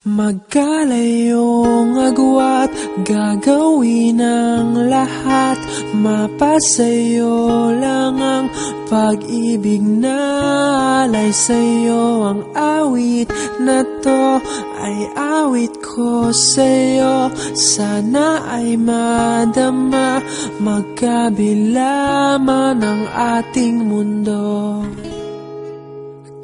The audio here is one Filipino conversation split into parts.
Magkalayong agwat, gagawin ang lahat. Mapasayo lang ang pag-ibig na alay sa'yo. Ang awit na to ay awit ko sa'yo. Sana ay madama, magkabila man ang ating mundo.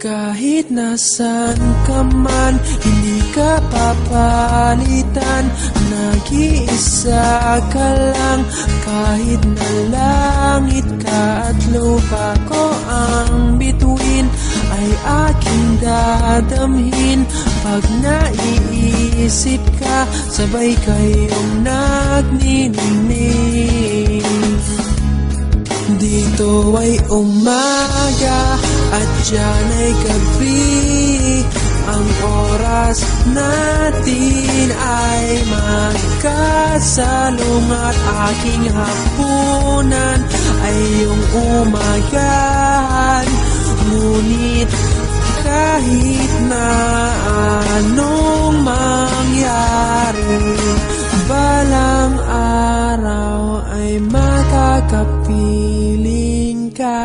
Kahit nasan ka man, hindi ka papalitan. Nag-iisa ka lang, kahit na langit ka at lupa ko ang bituin, ay aking dadamhin. Pag naiisip ka, sabay kayong nagniningning. Dito ay umaga at diyan ay gabi. Ang oras natin ay magkasalungat. Aking hapunan ay iyong umagahan. Ngunit kahit na anong mangyari, balang araw ay makakapiling ka.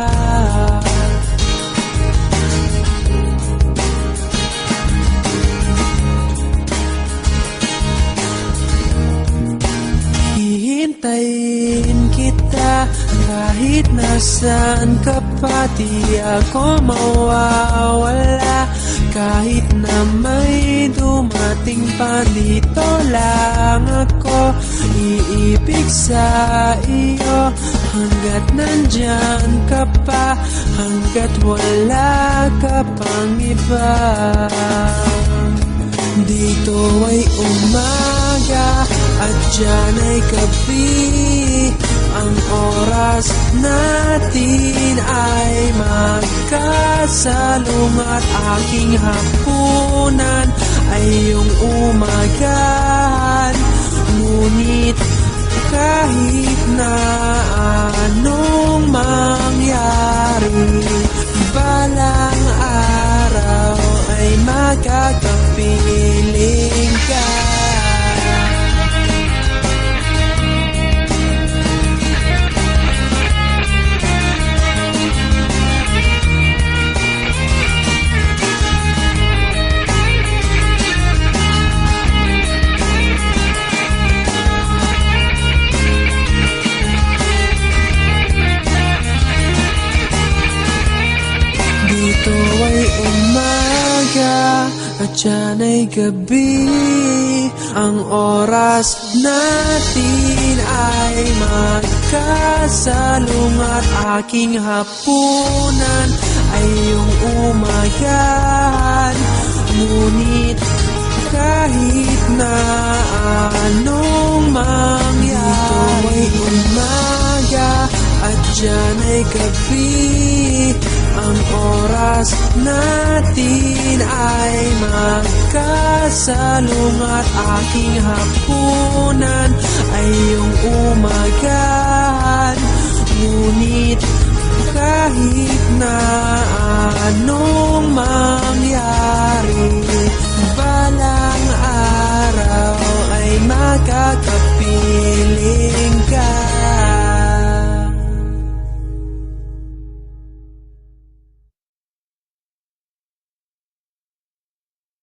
Hihintayin kita kahit nasaan ka pa. Di ako mawawala kahit na may dumating pa. Dito lang ako iibig sa iyo hanggat nandyan ka pa, hanggat wala ka pang iba. Dito ay umaga at diyan ay gabi. Ang oras natin ay magkasalungat. Aking hapunan ay iyong umagahan. Ngunit kahit na anong mangyari, balang araw ay magkakapiling ka. Dito ay umaga at diyan ay gabi. Ang oras natin ay magkasalungat. Aking hapunan ay iyong umagahan. Ngunit kahit na anong mangyari, dito ay umaga at diyan ay gabi. Ang oras natin ay magkasalungat. Aking hapunan ay iyong umaga.